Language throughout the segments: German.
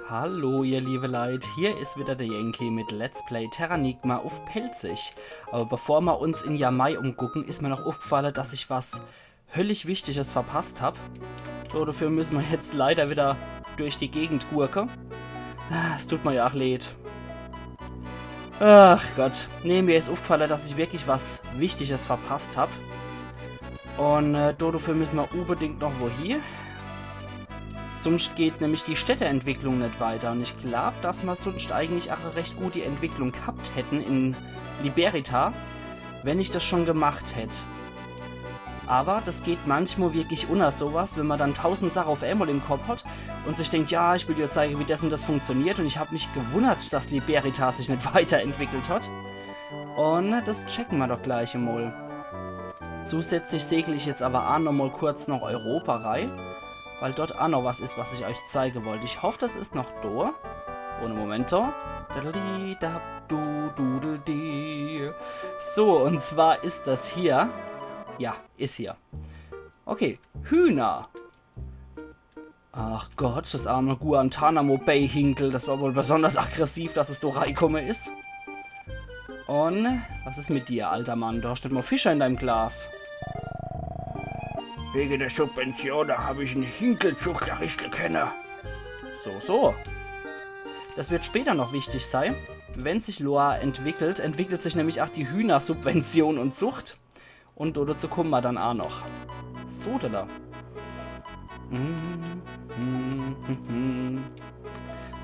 Hallo ihr liebe Leute, hier ist wieder der Yankee mit Let's Play Terranigma auf Pelzig. Aber bevor wir uns in Jamai umgucken, ist mir noch aufgefallen, dass ich was höllisch Wichtiges verpasst habe. So, dafür müssen wir jetzt leider wieder durch die Gegend gurken. Es tut mir ja auch leid. Ach Gott, nee, mir ist aufgefallen, dass ich wirklich was Wichtiges verpasst habe. Und dafür müssen wir unbedingt noch wohin. Sonst geht nämlich die Städteentwicklung nicht weiter. Und ich glaube, dass wir sonst eigentlich auch eine recht gute Entwicklung gehabt hätten in Liberita, wenn ich das schon gemacht hätte. Aber das geht manchmal wirklich unter sowas, wenn man dann 1000 Sachen auf einmal im Kopf hat und sich denkt, ja, ich will dir zeigen, wie das und das funktioniert. Und ich habe mich gewundert, dass Liberita sich nicht weiterentwickelt hat. Und das checken wir doch gleich einmal. Zusätzlich segle ich jetzt aber auch noch mal kurz nach Europa rein. Weil dort auch noch was ist, was ich euch zeigen wollte. Ich hoffe, das ist noch da. Ohne Momento. So, und zwar ist das hier. Ja, ist hier. Okay, Hühner. Ach Gott, das arme Guantanamo Bay Hinkel. Das war wohl besonders aggressiv, dass es da reingekommen ist. Und was ist mit dir, alter Mann? Du hast nicht mal Fischer in deinem Glas. Wegen der Subvention, da habe ich einen Hinkelzug, der ich kenne. So. Das wird später noch wichtig sein. Wenn sich Loa entwickelt, entwickelt sich nämlich auch die Hühnersubvention und Zucht. Und dazu kommen wir dann auch noch. So, da.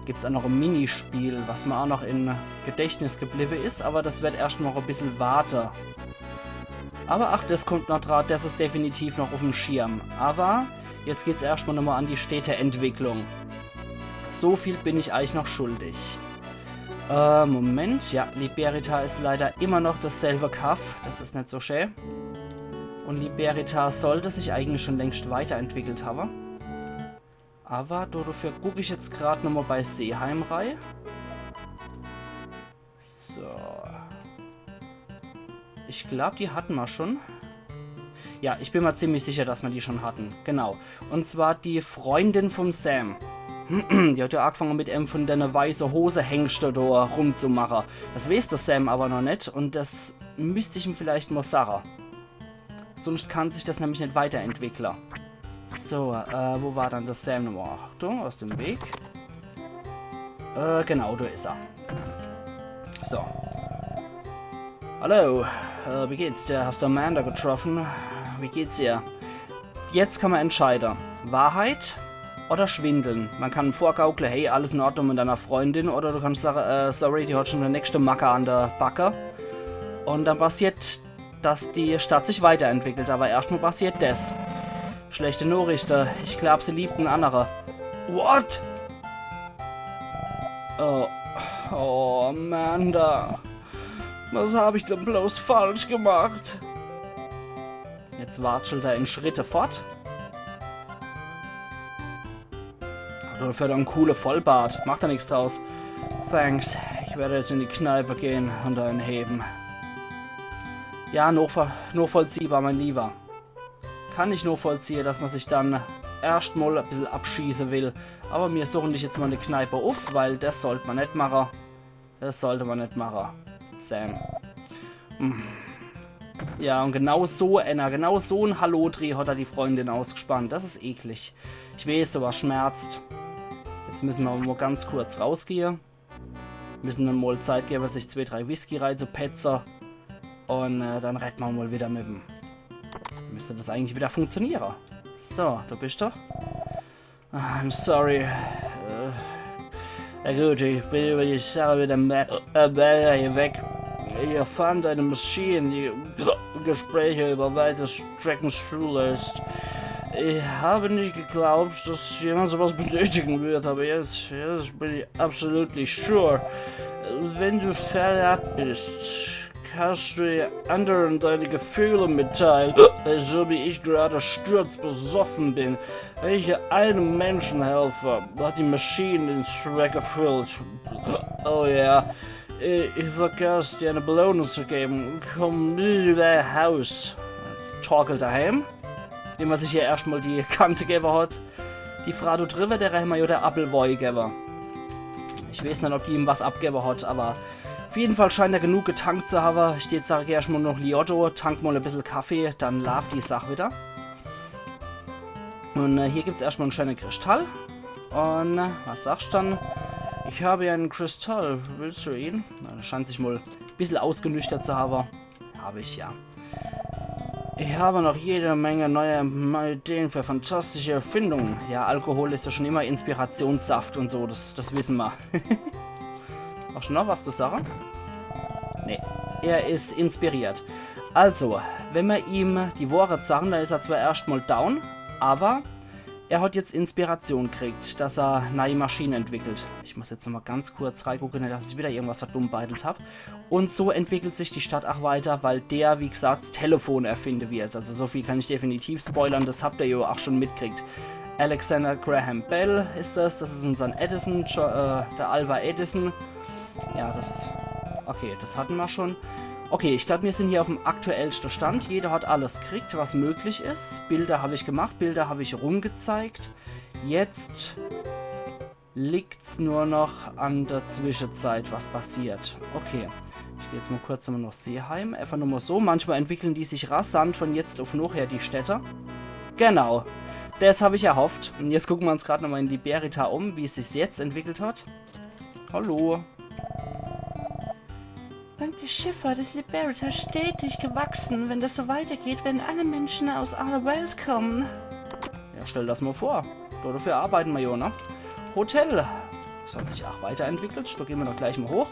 Gibt es auch noch ein Minispiel, was mir auch noch in Gedächtnis geblieben ist, aber das wird erst noch ein bisschen warten. Aber ach, das kommt noch dran, das ist definitiv noch auf dem Schirm. Aber jetzt geht es erstmal nochmal an die Städteentwicklung. So viel bin ich eigentlich noch schuldig. Moment, ja, Liberita ist leider immer noch dasselbe Kaff. Das ist nicht so schön. Und Liberita sollte sich eigentlich schon längst weiterentwickelt haben. Aber dafür gucke ich jetzt gerade nochmal bei Seeheim rein. So. Ich glaube, die hatten wir schon. Ja, ich bin mir ziemlich sicher, dass wir die schon hatten. Genau. Und zwar die Freundin vom Sam. Die hat ja angefangen mit einem von den weißen Hose-Hengste da rumzumachen. Das weiß der Sam aber noch nicht. Und das müsste ich ihm vielleicht mal sagen. Sonst kann sich das nämlich nicht weiterentwickeln. So, wo war dann der Sam nochmal? Achtung, aus dem Weg. Genau, da ist er. So. Hallo, wie geht's dir? Hast du Amanda getroffen? Wie geht's dir? Jetzt kann man entscheiden. Wahrheit oder Schwindeln? Man kann vorgaukeln, hey, alles in Ordnung mit deiner Freundin. Oder du kannst sagen, sorry, die hat schon der nächste Macker an der Backe. Und dann passiert, dass die Stadt sich weiterentwickelt. Aber erstmal passiert das. Schlechte Nachrichten. Ich glaube, sie liebt einen anderen. What? Oh, Amanda. Was habe ich denn bloß falsch gemacht? Jetzt watschelt er in Schritte fort. Dafür dann einen coolen Vollbart. Macht da nichts draus. Thanks. Ich werde jetzt in die Kneipe gehen und einen heben. Ja, nachvollziehbar, mein Lieber. Kann ich nachvollziehen, dass man sich dann erstmal ein bisschen abschießen will. Aber wir suchen dich jetzt mal eine Kneipe auf, weil das sollte man nicht machen. Das sollte man nicht machen. Sam. Ja, und genau so ein Hallodreh hat er die Freundin ausgespannt. Das ist eklig. Ich weiß, sowas schmerzt. Jetzt müssen wir mal ganz kurz rausgehen. Müssen dann mal Zeit geben, sich 2-3 Whisky reinzupetzen. Und dann retten wir mal wieder mit dem. Müsste das eigentlich wieder funktionieren. So, du bist doch. I'm sorry. Na gut, ich bin über die Sache mit dem Berger hier weg. Ich fand eine Maschine, die Gespräche über weite Strecken zulässt. Ich habe nicht geglaubt, dass jemand sowas benötigen wird, aber jetzt bin ich absolut sure. Wenn du fernab bist, kannst du anderen deine Gefühle mitteilen, so wie ich gerade sturzbesoffen bin. Wenn ich einem Menschen helfe, hat die Maschine den Zweck erfüllt. Oh ja. Ich vergaß dir eine Belohnung zu geben. Komm nie über Haus. Jetzt torkelt er heim. Indem er sich hier erstmal die Kante gegeben hat. Die Frau drüber, der haben wir ja der Appelwoi gegeben. Ich weiß nicht, ob die ihm was abgegeben hat, aber auf jeden Fall scheint er genug getankt zu haben. Ich jetzt sage erstmal noch Liotto, tank mal ein bisschen Kaffee, dann läuft die Sache wieder. Und hier gibt es erstmal einen schönen Kristall. Und was sagst du dann? Ich habe ja einen Kristall. Willst du ihn? Na, das scheint sich wohl ein bisschen ausgenüchtert zu haben. Habe ich ja. Ich habe noch jede Menge neue Ideen für fantastische Erfindungen. Ja, Alkohol ist ja schon immer Inspirationssaft und so, das wissen wir. Hast du noch was zu sagen? Nee, er ist inspiriert. Also, wenn wir ihm die Worte sagen, dann ist er zwar erstmal down, aber er hat jetzt Inspiration gekriegt, dass er neue Maschinen entwickelt. Ich muss jetzt noch mal ganz kurz reingucken, dass ich wieder irgendwas verdummbeitelt habe. Und so entwickelt sich die Stadt auch weiter, weil der, wie gesagt, das Telefon erfinden wird. Also so viel kann ich definitiv spoilern, das habt ihr ja auch schon mitgekriegt. Alexander Graham Bell ist das ist unser Edison, der Alva Edison. Ja, okay, das hatten wir schon. Okay, ich glaube, wir sind hier auf dem aktuellsten Stand. Jeder hat alles gekriegt, was möglich ist. Bilder habe ich gemacht, Bilder habe ich rumgezeigt. Jetzt liegt es nur noch an der Zwischenzeit, was passiert. Okay, ich gehe jetzt mal kurz noch Seeheim. Einfach nur mal so. Manchmal entwickeln die sich rasant von jetzt auf nachher, die Städte. Genau, das habe ich erhofft. Und jetzt gucken wir uns gerade nochmal in Liberita um, wie es sich jetzt entwickelt hat. Hallo. Dank der Schifffahrt ist Liberita stetig gewachsen. Wenn das so weitergeht, werden alle Menschen aus aller Welt kommen. Ja, stell das mal vor. Dafür arbeiten wir ja, ne? Hotel. Das hat sich auch weiterentwickelt. Da gehen wir doch gleich mal hoch.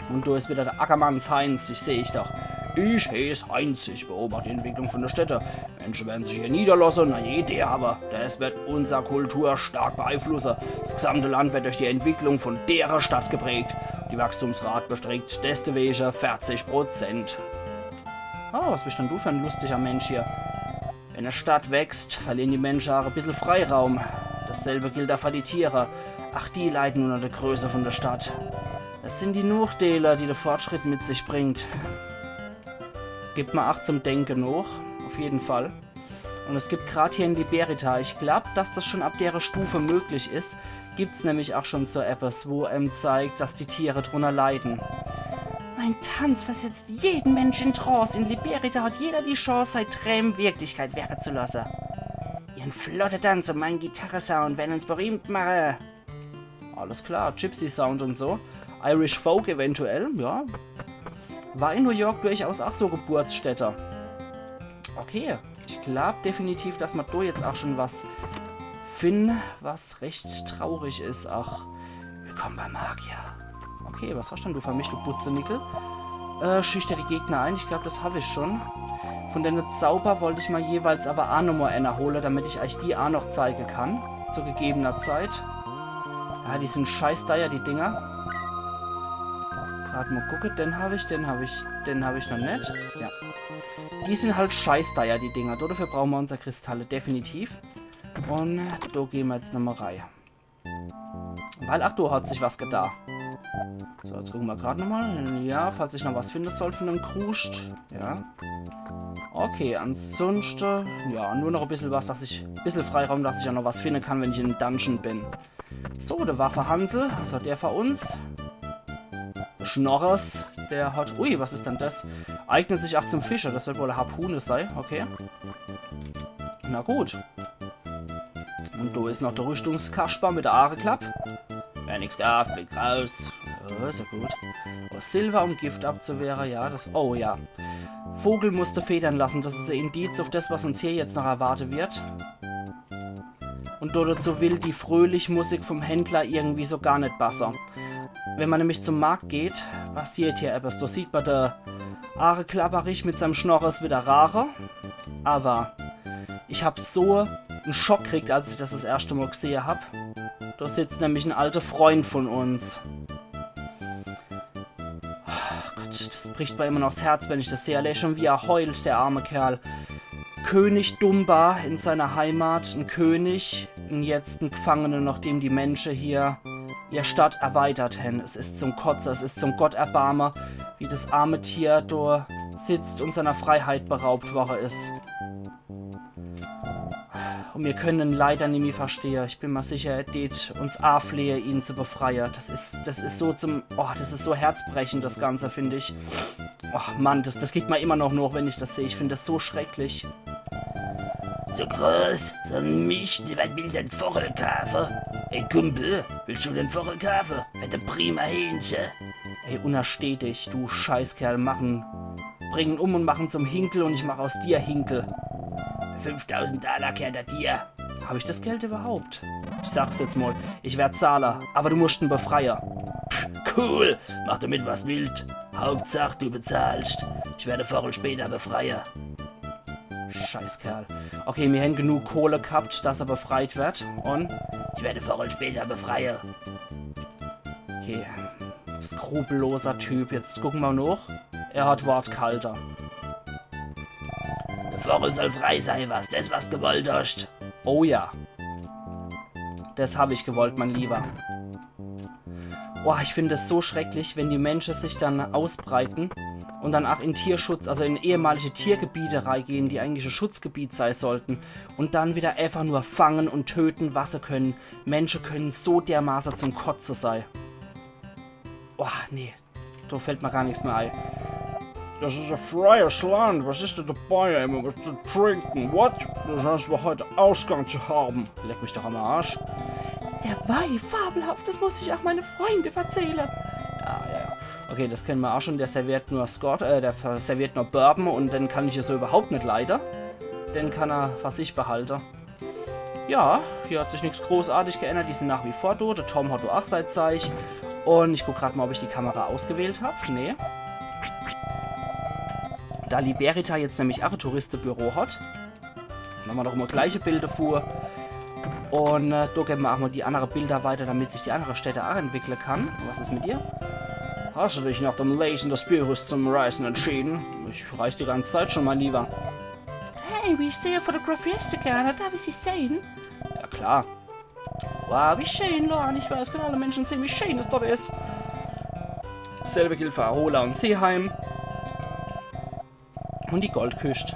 Und da ist wieder der Ackermanns Heinz. Ich sehe ich doch. Ich heiße Heinz. Ich beobachte die Entwicklung von der Städte. Menschen werden sich hier niederlassen. Na je, der aber. Das wird unsere Kultur stark beeinflussen. Das gesamte Land wird durch die Entwicklung von derer Stadt geprägt. Die Wachstumsrate beträgt deswegen 40%. Oh, was bist denn du für ein lustiger Mensch hier? Wenn eine Stadt wächst, verlieren die Menschen auch ein bisschen Freiraum. Dasselbe gilt auch für die Tiere. Ach, die leiden unter der Größe von der Stadt. Es sind die Nachteile, die der Fortschritt mit sich bringt. Gibt mir auch zum Denken noch, auf jeden Fall. Und es gibt gerade hier in Liberita, ich glaube, dass das schon ab der Stufe möglich ist, gibt es nämlich auch schon so etwas, wo zeigt, dass die Tiere drunter leiden. Mein Tanz versetzt jeden Menschen in Trance. In Liberita hat jeder die Chance, seine Träume Wirklichkeit werden zu lassen. Ihren flotter Tanz und mein Gitarre-Sound werden uns berühmt machen. Alles klar, Gypsy-Sound und so. Irish Folk eventuell, ja. War in New York durchaus auch so Geburtsstätte. Okay, ich glaube definitiv, dass man da jetzt auch schon was finden, was recht traurig ist. Ach, willkommen beim Magier. Okay, was hast du denn du für mich, du Butzenickel? Schüchter die Gegner ein, ich glaube, das habe ich schon. Von den Zauber wollte ich mal jeweils aber auch nochmal einer holen, damit ich euch die auch noch zeigen kann. Zu gegebener Zeit. Ja, die sind scheiß da ja, die Dinger. Gerade mal gucken, den habe ich noch nicht. Ja. Die sind halt scheiß da ja, die Dinger. Dafür brauchen wir unsere Kristalle, definitiv. Und da gehen wir jetzt nochmal rein. Weil, ach, da hat sich was getan. So, jetzt gucken wir gerade nochmal. Ja, falls ich noch was finden soll von einem Kruscht. Ja. Okay, ansonsten, ja, nur noch ein bisschen was, ein bisschen Freiraum, dass ich auch noch was finden kann, wenn ich in einem Dungeon bin. So, der Waffe Hansel, was hat der für uns? Schnorres, der hat, ui, was ist denn das? Eignet sich auch zum Fischer, das wird wohl eine Harpune sein, okay. Na gut. Und da ist noch der Rüstungskasper mit der Aareklapp. Wer nichts gab, blickt raus. Ja, ist ja gut. Aus Silber, um Gift abzuwehren, ja, das, oh ja. Vogel musste federn lassen, das ist ein Indiz auf das, was uns hier jetzt noch erwartet wird. Und dazu will die fröhliche Musik vom Händler irgendwie so gar nicht besser. Wenn man nämlich zum Markt geht, passiert hier etwas. Da sieht man der Aareklapperich mit seinem Schnorres wieder rarer. Aber ich habe so einen Schock gekriegt, als ich das erste Mal gesehen habe. Da sitzt nämlich ein alter Freund von uns. Oh Gott, das bricht mir immer noch das Herz, wenn ich das sehe. Er schon wie er heult, der arme Kerl. König Dumba in seiner Heimat, ein König, und jetzt ein Gefangener, nachdem die Menschen hier ihr Stadt erweitert haben. Es ist zum Kotzer, es ist zum Gotterbarmer, wie das arme Tier da sitzt und seiner Freiheit beraubt worden ist. Und wir können ihn leider nicht mehr verstehen. Ich bin mir sicher, er geht uns anflehen, ihn zu befreien. Das ist so das ist so herzbrechend, das Ganze, finde ich. Oh Mann, das geht mir immer noch, wenn ich das sehe. Ich finde das so schrecklich. So groß, so ein Mist, jemand will den Vogel kaufen. Ey Kumpel, willst du den Vogel kaufen? Mit dem prima Hähnchen. Ey, unersteh dich, du Scheißkerl, bring ihn um und machen zum Hinkel und ich mache aus dir Hinkel. 5000 Dollar kehrt er dir. Habe ich das Geld überhaupt? Ich sag's jetzt mal, ich werd Zahler, aber du musst einen Befreier. Cool, mach damit was wild. Hauptsache du bezahlst. Ich werde Vogel später befreien. Scheißkerl. Okay, wir haben genug Kohle gehabt, dass er befreit wird. Und? Ich werde Vogel später befreien. Okay. Skrupelloser Typ. Jetzt gucken wir noch. Er hat Wortkalter. Der Vogel soll frei sein, was gewollt hast. Oh ja. Das habe ich gewollt, mein Lieber. Boah, ich finde es so schrecklich, wenn die Menschen sich dann ausbreiten und dann auch in Tierschutz, also in ehemalige Tiergebiete reingehen, die eigentlich ein Schutzgebiet sein sollten, und dann wieder einfach nur fangen und töten, was sie können. Menschen können so dermaßen zum Kotzen sein. Boah, nee, da fällt mir gar nichts mehr ein. Das ist ein freies Land. Was ist denn dabei, immer was zu trinken? What? Das heißt, wir heute Ausgang zu haben. Leck mich doch am Arsch. Der Wein, fabelhaft, das muss ich auch meine Freunde erzählen. Ja. Okay, das kennen wir auch schon. Der serviert nur der serviert nur Bourbon und den kann ich ja so überhaupt nicht leiden. Den kann er für sich behalten. Ja, hier hat sich nichts großartig geändert. Die sind nach wie vor da. Der Tom hat auch sein Zeug. Und ich gucke gerade mal, ob ich die Kamera ausgewählt habe. Nee. Da Liberita jetzt nämlich auch ein Touristenbüro hat, machen wir doch immer gleiche Bilder vor. Und da geben wir auch mal die anderen Bilder weiter, damit sich die andere Städte auch entwickeln kann. Was ist mit dir? Hast du dich nach dem Lesen des Büros zum Reisen entschieden? Ich reise die ganze Zeit schon, mein Lieber. Hey, wie ich sehe Fotografierst du gerne? Darf ich sie sehen? Ja, klar. Wow, wie schön, Lohan. Ich weiß, können alle Menschen sehen, wie schön es dort ist. Dasselbe gilt für Ahola und Seeheim. Und die Goldküste.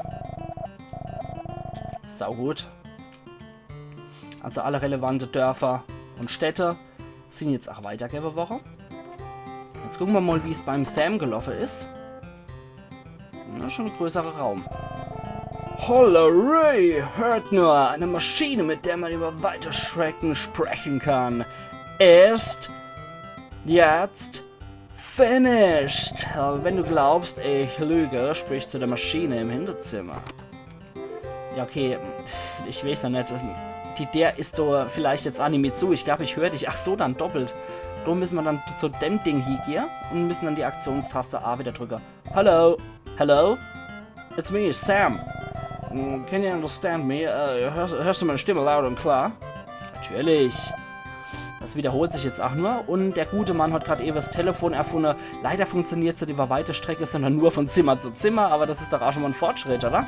Saugut. Also alle relevanten Dörfer und Städte sind jetzt auch weitergegeben worden. Jetzt gucken wir mal, wie es beim Sam gelaufen ist. Na, schon ein größerer Raum. Hollerei! Hört nur, eine Maschine, mit der man über weite Strecken sprechen kann, ist jetzt finished. Aber wenn du glaubst, ich lüge, sprich zu der Maschine im Hinterzimmer. Ja, okay, ich weiß ja nicht. Der ist doch vielleicht jetzt Anime zu. Ich glaube, ich höre dich. Ach so, dann doppelt. Da müssen wir dann zu dem Ding hier und müssen dann die Aktionstaste A wieder drücken. Hello? Hello? It's me, Sam. Can you understand me? Hörst du meine Stimme laut und klar? Natürlich. Das wiederholt sich jetzt auch nur. Und der gute Mann hat gerade eben das Telefon erfunden. Leider funktioniert es nicht über weite Strecke, sondern nur von Zimmer zu Zimmer. Aber das ist doch auch schon mal ein Fortschritt, oder?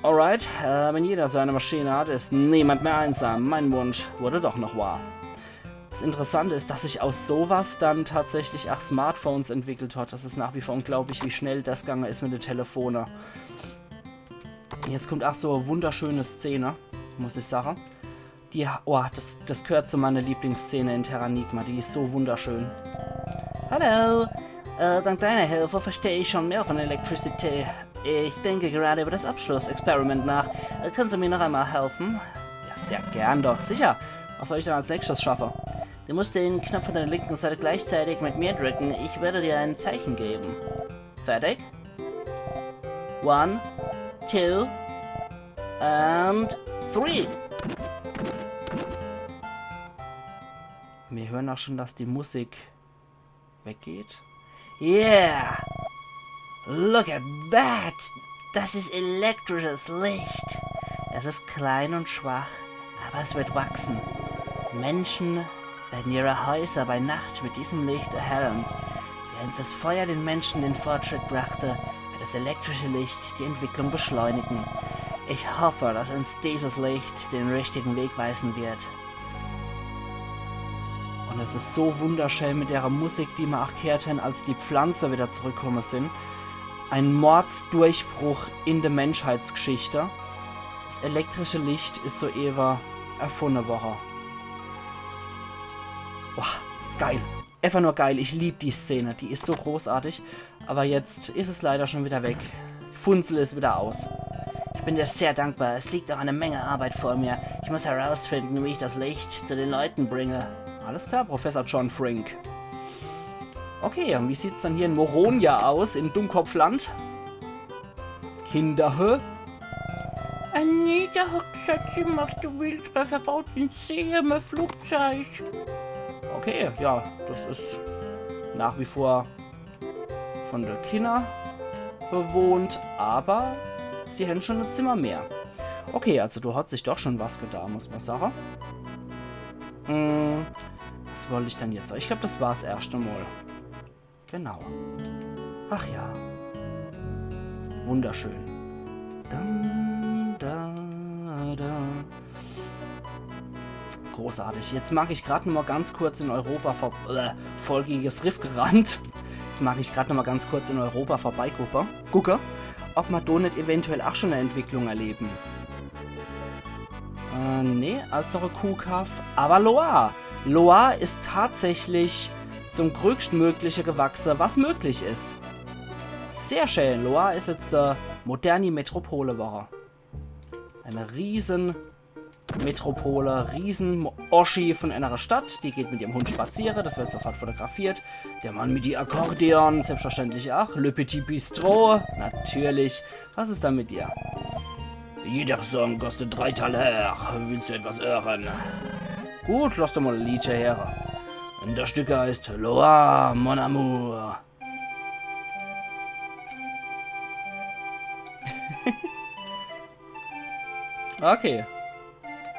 Alright, wenn jeder so eine Maschine hat, ist niemand mehr einsam. Mein Wunsch wurde doch noch wahr. Das Interessante ist, dass sich aus sowas dann tatsächlich auch Smartphones entwickelt hat. Das ist nach wie vor unglaublich, wie schnell das gegangen ist mit den Telefonen. Jetzt kommt auch so eine wunderschöne Szene, muss ich sagen. Das gehört zu meiner Lieblingsszene in Terranigma. Die ist so wunderschön. Hallo, dank deiner Hilfe verstehe ich schon mehr von Elektrizität. Ich denke gerade über das Abschlussexperiment nach. Kannst du mir noch einmal helfen? Ja, sehr gern doch. Sicher. Was soll ich dann als nächstes schaffen? Du musst den Knopf von der linken Seite gleichzeitig mit mir drücken. Ich werde dir ein Zeichen geben. Fertig? 1, 2 and 3. Wir hören auch schon, dass die Musik weggeht. Yeah! Look at that! Das ist elektrisches Licht. Es ist klein und schwach, aber es wird wachsen. Menschen werden ihre Häuser bei Nacht mit diesem Licht erhellen. Während das Feuer den Menschen den Fortschritt brachte, wird das elektrische Licht die Entwicklung beschleunigen. Ich hoffe, dass uns dieses Licht den richtigen Weg weisen wird. Und es ist so wunderschön mit der Musik, die wir auch gehört haben, als die Pflanzen wieder zurückgekommen sind. Ein Mordsdurchbruch in der Menschheitsgeschichte. Das elektrische Licht ist so eher erfunden worden. Wow, geil. Einfach nur geil. Ich liebe die Szene. Die ist so großartig. Aber jetzt ist es leider schon wieder weg. Funzel ist wieder aus. Ich bin dir sehr dankbar. Es liegt auch eine Menge Arbeit vor mir. Ich muss herausfinden, wie ich das Licht zu den Leuten bringe. Alles klar, Professor John Frink. Okay, und wie sieht es dann hier in Moronia aus, in Dummkopfland? Kinderhö? Ein Niederhockschatzi macht der Wildre verbaut in Seeem Flugzeug. Okay, ja, das ist nach wie vor von der Kinder bewohnt, aber sie haben schon ein Zimmer mehr. Okay, also du hat sich doch schon was getan, muss man sagen. Was wollte ich denn jetzt? Ich glaube, das war das erste Mal. Genau. Ach ja. Wunderschön. Dum, da, da. Großartig. Jetzt mache ich gerade noch mal ganz kurz in Europa folgiges Riff gerannt. Jetzt mache ich gerade noch mal ganz kurz in Europa gucke, ob wir da nicht eventuell auch schon eine Entwicklung erleben. Nee, als noch ein Kuhkaff. Aber Loire. Loire ist tatsächlich zum größtmögliche gewachsen, was möglich ist. Sehr schön. Loire ist jetzt der moderne Metropole war. Eine riesen Metropole, riesen Oschi von einer Stadt. Die geht mit ihrem Hund spazieren, das wird sofort fotografiert. Der Mann mit die Akkordeon, selbstverständlich auch. Le Petit Bistrot, natürlich. Was ist da mit dir? Jeder Song kostet 3 Taler. Willst du etwas hören? Gut, lass doch mal ein Liedchen her. Und das Stück heißt Loire, mon amour. Okay.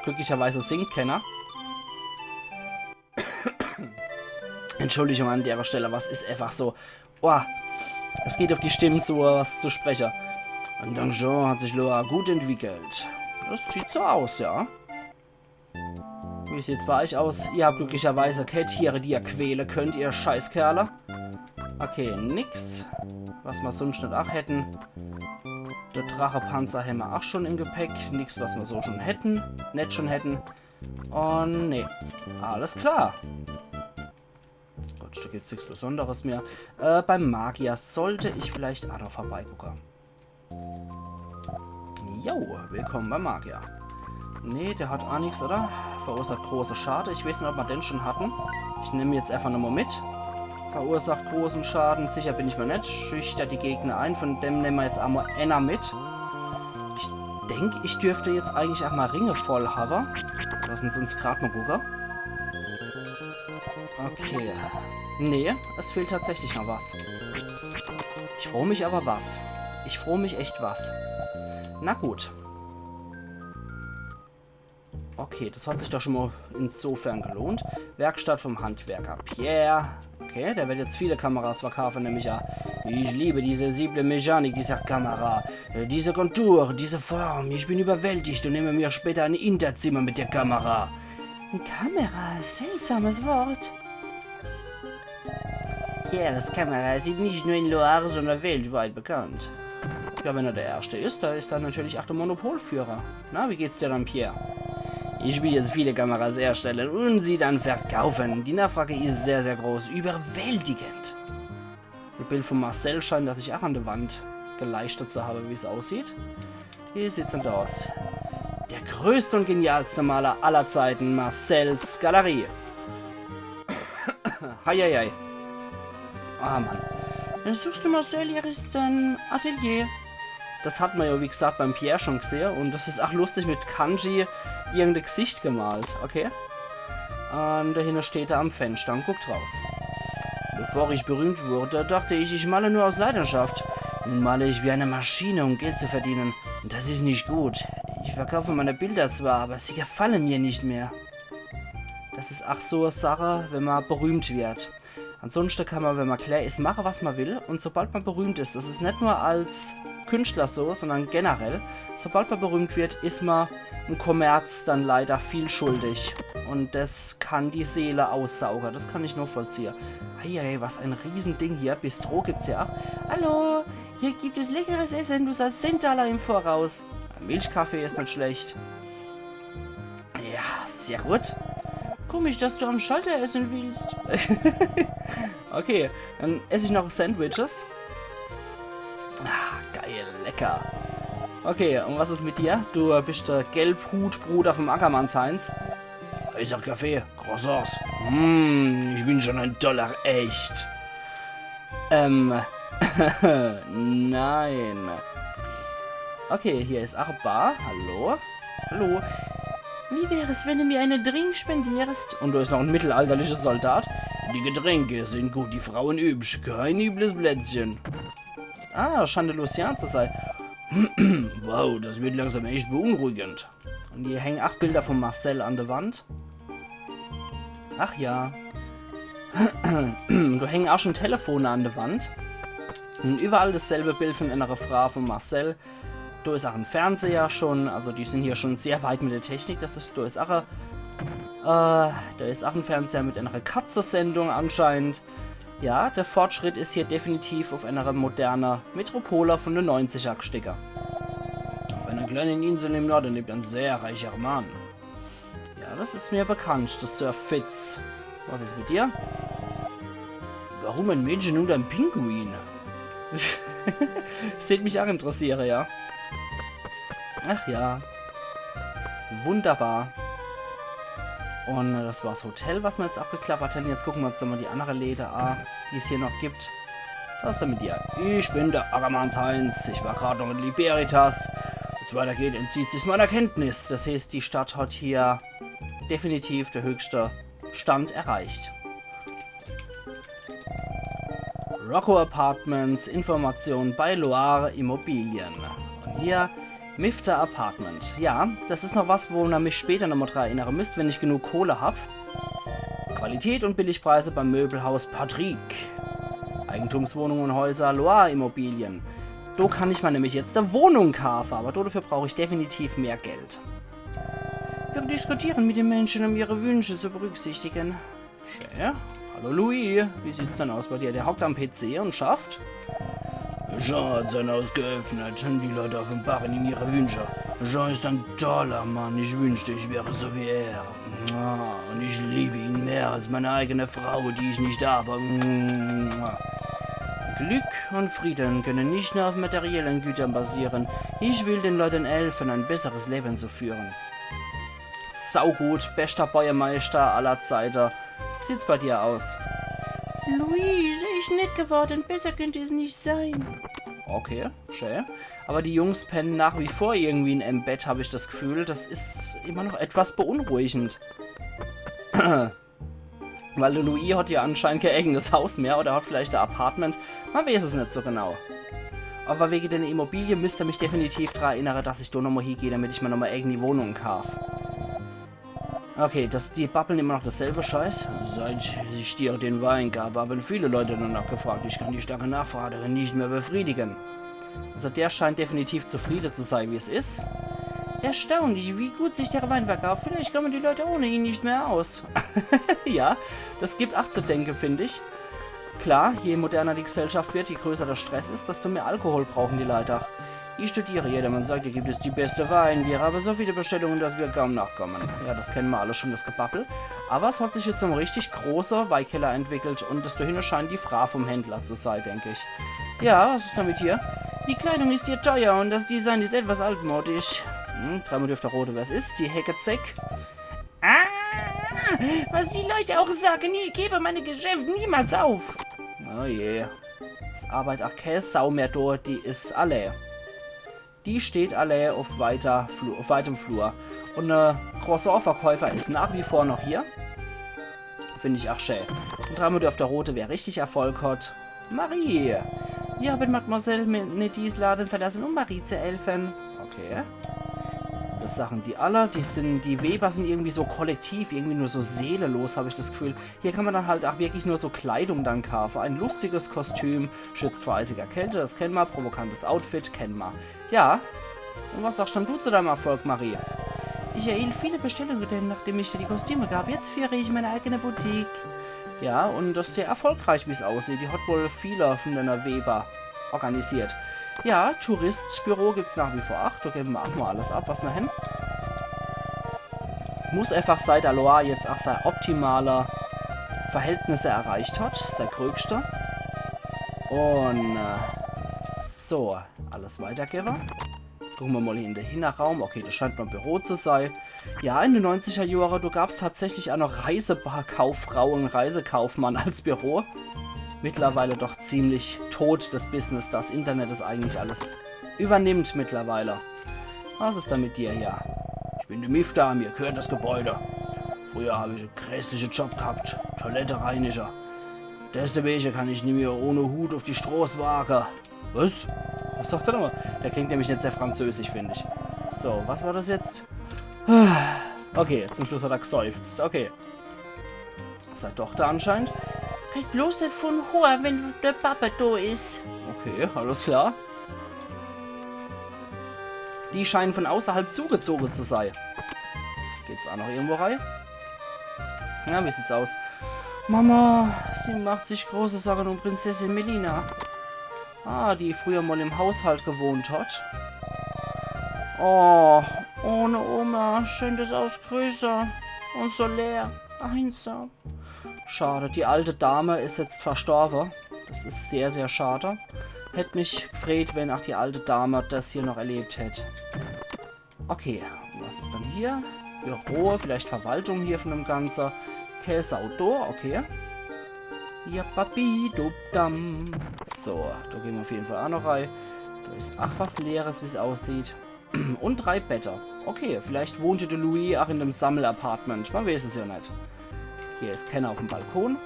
Glücklicherweise singt keiner. Entschuldigung an der Stelle, was ist einfach so. Oh, es geht auf die Stimmen so, was zu sprechen. Und Donjon hat sich Loire gut entwickelt. Das sieht so aus, ja. Wie sieht's bei euch aus? Ihr habt glücklicherweise Tiere, die ihr quälen könnt, ihr Scheißkerle. Okay, nix. Was wir sonst nicht auch hätten. Der Drachepanzer haben wir auch schon im Gepäck. Nichts, was wir so schon hätten. Nicht schon hätten. Und nee. Alles klar. Gut, da gibt es nichts Besonderes mehr. Beim Magier sollte ich vielleicht auch noch vorbeigucken. Jo, willkommen beim Magier. Nee, der hat auch nichts, oder? Verursacht große Schade. Ich weiß nicht, ob wir den schon hatten. Ich nehme jetzt einfach nochmal mit. Verursacht großen Schaden. Sicher bin ich mir nicht. Schüchtert die Gegner ein. Von dem nehmen wir jetzt einmal einer mit. Ich denke, ich dürfte jetzt eigentlich auch mal Ringe voll haben. Lassen Sie uns gerade mal gucken. Okay. Nee, es fehlt tatsächlich noch was. Ich freue mich aber was. Ich freue mich echt was. Na gut. Okay, das hat sich doch schon mal insofern gelohnt. Werkstatt vom Handwerker Pierre. Okay, der wird jetzt viele Kameras verkaufen, nämlich ja. Ich liebe diese simple Mechanik dieser Kamera. Diese Kontur, diese Form. Ich bin überwältigt und nehme mir später ein Hinterzimmer mit der Kamera. Kamera, seltsames Wort. Ja, das Kamera ist nicht nur in Loire, sondern weltweit bekannt. Ja, wenn er der Erste ist, da ist er natürlich auch der Monopolführer. Na, wie geht's dir dann, Pierre? Ich will jetzt viele Kameras herstellen und sie dann verkaufen. Die Nachfrage ist sehr, sehr groß. Überwältigend. Das Bild von Marcel scheint, dass ich auch an der Wand geleistet zu haben, wie es aussieht. Wie sieht's denn da aus? Der größte und genialste Maler aller Zeiten, Marcels Galerie. Heieiei. Ah, Mann. Suchst du Marcel, hier ist sein Atelier. Das hat man ja, wie gesagt, beim Pierre schon gesehen. Und das ist auch lustig mit Kanji irgendein Gesicht gemalt. Okay. Und dahinter steht er am Fenster und guckt raus. Bevor ich berühmt wurde, dachte ich, ich male nur aus Leidenschaft. Nun male ich wie eine Maschine, um Geld zu verdienen. Und das ist nicht gut. Ich verkaufe meine Bilder zwar, aber sie gefallen mir nicht mehr. Das ist auch so eine Sache, wenn man berühmt wird. Ansonsten kann man, wenn man klar ist, machen, was man will. Und sobald man berühmt ist, das ist nicht nur als Künstler so, sondern generell, sobald man berühmt wird, ist man im Kommerz dann leider viel schuldig. Und das kann die Seele aussaugen. Das kann ich nur vollziehen. Hey, was ein Riesending hier. Bistro gibt's ja auch. Hallo, hier gibt es leckeres Essen. Du zahlst $10 im Voraus. Milchkaffee ist nicht schlecht. Ja, sehr gut. Komisch, dass du am Schalter essen willst. Okay, dann esse ich noch Sandwiches. Ah, geil, lecker. Okay, und was ist mit dir? Du bist der Gelbhutbruder vom Ackermanns-Heinz. Ich sag Kaffee, Croissants. Ich bin schon ein Dollar echt. Nein. Okay, hier ist Arba. Hallo? Hallo? Wie wäre es, wenn du mir einen Drink spendierst? Und du ist noch ein mittelalterlicher Soldat. Die Getränke sind gut, die Frauen übsch. Kein übles Plätzchen. Ah, scheint Lucien zu sein. Wow, das wird langsam echt beunruhigend. Und hier hängen 8 Bilder von Marcel an der Wand. Ach ja. Du hängen auch schon Telefone an der Wand. Und überall dasselbe Bild von einer Frau von Marcel. Da ist auch ein Fernseher schon, also die sind hier schon sehr weit mit der Technik. Da ist auch ein Fernseher mit einer Katze-Sendung anscheinend. Ja, der Fortschritt ist hier definitiv auf einer modernen Metropole von den 90er gestiegen. Auf einer kleinen Insel im Norden lebt ein sehr reicher Mann. Ja, das ist mir bekannt, das Sir Fitz. Was ist mit dir? Warum ein Mädchen und ein Pinguin? Das hätte mich auch interessieren, ja. Ach ja. Wunderbar. Und das war das Hotel, was wir jetzt abgeklappert haben. Jetzt gucken wir uns mal die andere Läden an, die es hier noch gibt. Was ist denn mit dir? Ich bin der Ackermanns-Heinz. Ich war gerade noch in Liberitas. Wenn es weitergeht, entzieht sich meiner Kenntnis. Das heißt, die Stadt hat hier definitiv der höchste Stand erreicht. Rocco Apartments, Informationen bei Loire Immobilien. Und hier Mifta Apartment. Ja, das ist noch was, wo ihr mich später nochmal dran erinnern müsst, wenn ich genug Kohle habe. Qualität und Billigpreise beim Möbelhaus Patrick. Eigentumswohnungen und Häuser Loire Immobilien. Da kann ich mir nämlich jetzt eine Wohnung kaufen, aber dafür brauche ich definitiv mehr Geld. Wir diskutieren mit den Menschen, um ihre Wünsche zu berücksichtigen. Schön. Hallo Louis, wie sieht's denn aus bei dir? Der hockt am PC und schafft? Jean hat sein Haus geöffnet und die Leute offenbaren ihm ihre Wünsche. Jean ist ein toller Mann, ich wünschte, ich wäre so wie er. Und ich liebe ihn mehr als meine eigene Frau, die ich nicht habe. Glück und Frieden können nicht nur auf materiellen Gütern basieren. Ich will den Leuten helfen, ein besseres Leben zu führen. Saugut, bester Bäuermeister aller Zeiten. Sieht's bei dir aus? Louise, ich nett geworden. Besser könnte es nicht sein. Okay, schön. Aber die Jungs pennen nach wie vor irgendwie im Bett, habe ich das Gefühl. Das ist immer noch etwas beunruhigend. Weil der Louis hat ja anscheinend kein eigenes Haus mehr oder hat vielleicht ein Apartment. Man weiß es nicht so genau. Aber wegen der Immobilie müsst ihr mich definitiv daran erinnern, dass ich da nochmal hingehe, damit ich mir nochmal irgendwie Wohnungen kaufe. Okay, die babbeln immer noch dasselbe Scheiß. Seit ich dir den Wein gab, haben viele Leute danach gefragt. Ich kann die starke Nachfrage nicht mehr befriedigen. Also der scheint definitiv zufrieden zu sein, wie es ist. Erstaunlich, wie gut sich der Wein verkauft. Vielleicht kommen die Leute ohne ihn nicht mehr aus. Ja, das gibt auch zu denken, finde ich. Klar, je moderner die Gesellschaft wird, je größer der Stress ist, desto mehr Alkohol brauchen die Leute. Ich studiere jedermann sagt, hier gibt es die beste Wein. Wir haben so viele Bestellungen, dass wir kaum nachkommen. Ja, das kennen wir alle schon, das Gebabbel. Aber es hat sich jetzt zum richtig großer Weinkeller entwickelt und das dahinter scheint die Frau vom Händler zu sein, denke ich. Ja, was ist damit hier? Die Kleidung ist hier teuer und das Design ist etwas altmodisch. Dreimal dürfte rote, was ist? Die Hecke-Zeck. Was die Leute auch sagen, ich gebe meine Geschäfte niemals auf. Oh je. Das arbeitet auch keine Sau mehr dort, die ist alle. Die steht alle auf weitem Flur. Und der Croissant-Verkäufer ist nach wie vor noch hier. Finde ich auch schön. Und dreimal dürfte rote, wer richtig Erfolg hat. Marie. Wir haben Mademoiselle Nedis Laden verlassen, um Marie zu helfen. Okay. Das sagen die alle. Die Weber sind irgendwie so kollektiv, irgendwie nur so seelenlos, habe ich das Gefühl. Hier kann man dann halt auch wirklich nur so Kleidung dann kaufen. Ein lustiges Kostüm, schützt vor eisiger Kälte, das kennen wir. Provokantes Outfit, kennen wir. Ja. Und was sagst du zu deinem Erfolg, Marie? Ich erhielt viele Bestellungen, nachdem ich dir die Kostüme gab. Jetzt führe ich meine eigene Boutique. Ja, und das ist sehr erfolgreich, wie es aussieht. Die hat wohl viele von deiner Weber organisiert. Ja, Touristbüro gibt es nach wie vor 8. Da geben wir auch mal alles ab, was wir haben. Muss einfach seit der Loire jetzt auch seine optimale Verhältnisse erreicht hat. Sein größter. Und so, alles weitergeben. Gucken wir mal hier in den Hinterraum. Okay, das scheint mal ein Büro zu sein. Ja, in den 90er Jahren, da gab es tatsächlich auch noch Reisekauffrau und Reisekaufmann als Büro. Mittlerweile doch ziemlich tot, das Business. Das Internet ist eigentlich alles übernimmt mittlerweile. Was ist da mit dir hier? Ich bin der Mifta, mir gehört das Gebäude. Früher habe ich einen grässlichen Job gehabt. Toilettereiniger. Deswegen kann ich nicht mehr ohne Hut auf die Straße wagen. Was? Was sagt er nochmal? Der klingt nämlich nicht sehr französisch, finde ich. So, was war das jetzt? Okay, zum Schluss hat er geseufzt. Okay. Seine Tochter anscheinend. Halt bloß nicht von hoher, wenn der Papa da ist. Okay, alles klar. Die scheinen von außerhalb zugezogen zu sein. Geht's auch noch irgendwo rein? Ja, wie sieht's aus? Mama, sie macht sich große Sorgen um Prinzessin Melina. Ah, die früher mal im Haushalt gewohnt hat. Oh, ohne Oma scheint das Haus größer und so leer, einsam. Schade, die alte Dame ist jetzt verstorben. Das ist sehr, sehr schade. Hätte mich gefreut, wenn auch die alte Dame das hier noch erlebt hätte. Okay, was ist dann hier? Büro, vielleicht Verwaltung hier von dem Ganzen. Käseauto, okay. Ja, Papi, dubdam. So, da gehen wir auf jeden Fall auch noch rein. Da ist auch was Leeres, wie es aussieht. Und 3 Betten. Okay, vielleicht wohnte der Louis auch in dem Sammelapartment. Man weiß es ja nicht. Hier ist Kenner auf dem Balkon.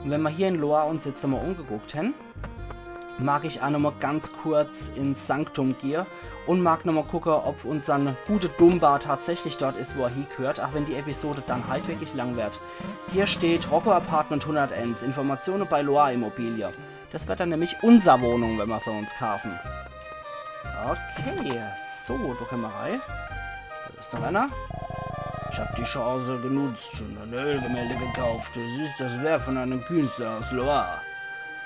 Und wenn wir hier in Loire uns jetzt mal umgeguckt haben, mag ich auch noch mal ganz kurz ins Sanktum gehen und mag noch mal gucken, ob unser gute Dumba tatsächlich dort ist, wo er hingehört, auch wenn die Episode dann halt wirklich lang wird. Hier steht Rocco Apartment 101, Informationen bei Loire Immobilie. Das wird dann nämlich unsere Wohnung, wenn wir so uns kaufen. Okay, so, da können wir rein. Da ist noch einer. Ich habe die Chance genutzt und ein Ölgemälde gekauft. Es ist das Werk von einem Künstler aus Loire.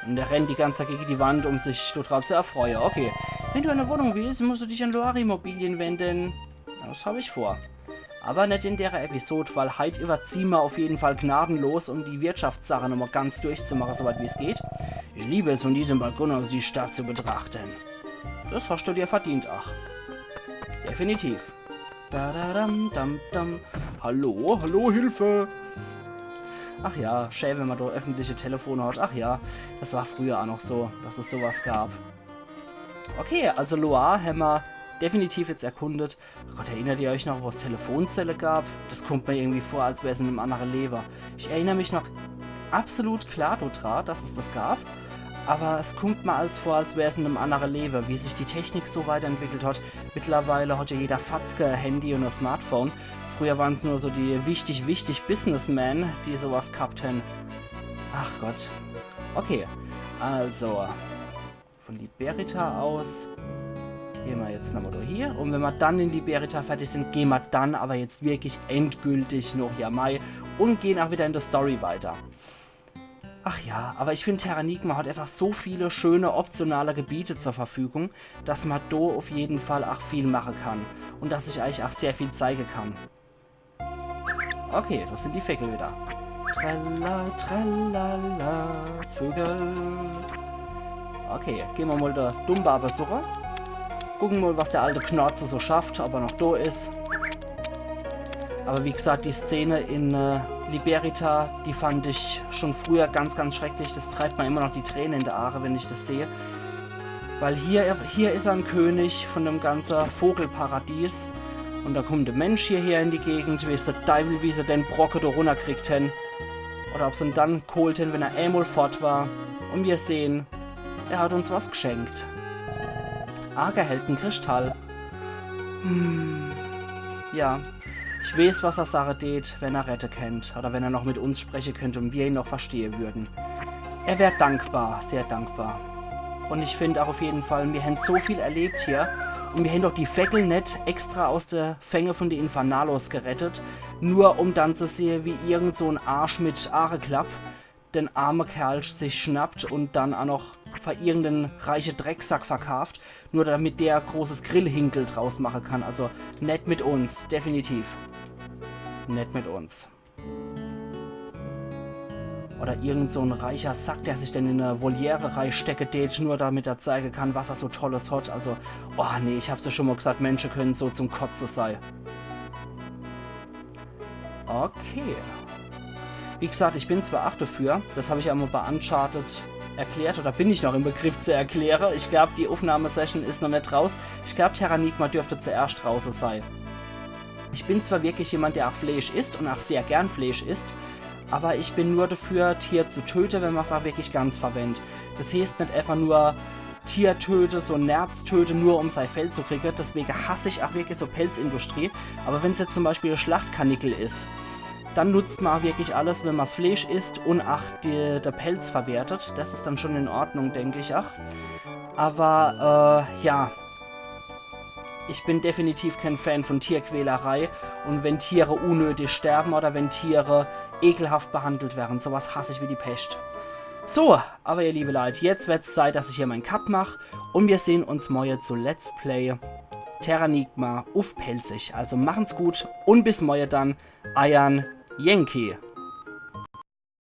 Und der rennt die ganze Zeit gegen die Wand, um sich total zu erfreuen. Okay, wenn du eine Wohnung willst, musst du dich an Loire Immobilien wenden. Das habe ich vor. Aber nicht in der Episode, weil heute überziehen wir auf jeden Fall gnadenlos, um die Wirtschaftssache nochmal ganz durchzumachen, soweit wie es geht. Ich liebe es, von diesem Balkon aus die Stadt zu betrachten. Das hast du dir verdient, ach. Definitiv. Da da dam dam dam. Hallo, hallo, Hilfe! Ach ja, schön, wenn man da öffentliche Telefone hat. Ach ja, das war früher auch noch so, dass es sowas gab. Okay, also Loire haben wir definitiv jetzt erkundet. Oh Gott, erinnert ihr euch noch, wo es Telefonzelle gab? Das kommt mir irgendwie vor, als wäre es in einem anderen Lever. Ich erinnere mich noch absolut klar daran, dass es das gab. Aber es kommt mir als vor, als wäre es in einem anderen Lever, wie sich die Technik so weiterentwickelt hat. Mittlerweile hat ja jeder Fatzke ein Handy und ein Smartphone. Früher waren es nur so die wichtig Businessmen, die sowas gehabt haben. Ach Gott. Okay, also von Liberita aus gehen wir jetzt nochmal hier. Und wenn wir dann in Liberita fertig sind, gehen wir dann aber jetzt wirklich endgültig noch Jamai und gehen auch wieder in der Story weiter. Ach ja, aber ich finde Terranigma hat einfach so viele schöne optionale Gebiete zur Verfügung, dass man da auf jeden Fall auch viel machen kann. Und dass ich eigentlich auch sehr viel zeigen kann. Okay, das sind die Vögel wieder. Tralla, trallala, Vögel. Okay, gehen wir mal der Dumba besuchen. Gucken mal, was der alte Knorze so schafft, ob er noch da ist. Aber wie gesagt, die Szene in Liberita, die fand ich schon früher ganz, ganz schrecklich. Das treibt mir immer noch die Tränen in die Aare, wenn ich das sehe. Weil hier ist er ein König von dem ganzen Vogelparadies. Und da kommt der Mensch hierher in die Gegend, wie es der Teufel, wie sie den Brocke da runterkriegt haben. Oder ob sie ihn dann geholt haben, wenn er einmal fort war. Und wir sehen, er hat uns was geschenkt. Argerhelden Kristall. Ja. Ich weiß, was er Sache tät, wenn er Rette kennt. Oder wenn er noch mit uns sprechen könnte und wir ihn noch verstehen würden. Er wäre dankbar, sehr dankbar. Und ich finde auch auf jeden Fall, wir haben so viel erlebt hier. Und wir haben doch die Vögel nicht extra aus der Fänge von den Infernalos gerettet. Nur um dann zu sehen, wie irgend so ein Arsch mit Aareklapp den armen Kerl sich schnappt und dann auch noch für irgendeinen reichen Drecksack verkauft, nur damit der großes Grillhinkel draus machen kann. Also nicht mit uns, definitiv. Nicht mit uns. Oder irgend so ein reicher Sack, der sich denn in eine Voliere reinstecke, nur damit er zeigen kann, was er so Tolles hat. Also, oh nee, ich hab's ja schon mal gesagt, Menschen können so zum Kotzen sein. Okay. Wie gesagt, ich bin zwar auch dafür, das habe ich ja mal bei Uncharted erklärt, oder bin ich noch im Begriff zu erklären. Ich glaube, die Aufnahmesession ist noch nicht raus. Ich glaube, Terranigma dürfte zuerst draußen sein. Ich bin zwar wirklich jemand, der auch Fleisch isst und auch sehr gern Fleisch isst, aber ich bin nur dafür, Tier zu töten, wenn man es auch wirklich ganz verwendet. Das heißt nicht einfach nur Tier töte, so Nerz töte, nur um sein Fell zu kriegen. Deswegen hasse ich auch wirklich so Pelzindustrie. Aber wenn es jetzt zum Beispiel eine Schlachtkanickel ist, dann nutzt man auch wirklich alles, wenn man das Fleisch isst und auch der Pelz verwertet. Das ist dann schon in Ordnung, denke ich auch. Aber, ja, ich bin definitiv kein Fan von Tierquälerei. Und wenn Tiere unnötig sterben oder wenn Tiere ekelhaft behandelt werden, sowas hasse ich wie die Pest. So, aber ihr liebe Leute, jetzt wird es Zeit, dass ich hier meinen Cut mache. Und wir sehen uns morgen zu Let's Play Terranigma auf Pelzig. Also machen's gut und bis morgen dann. Euer Yankee.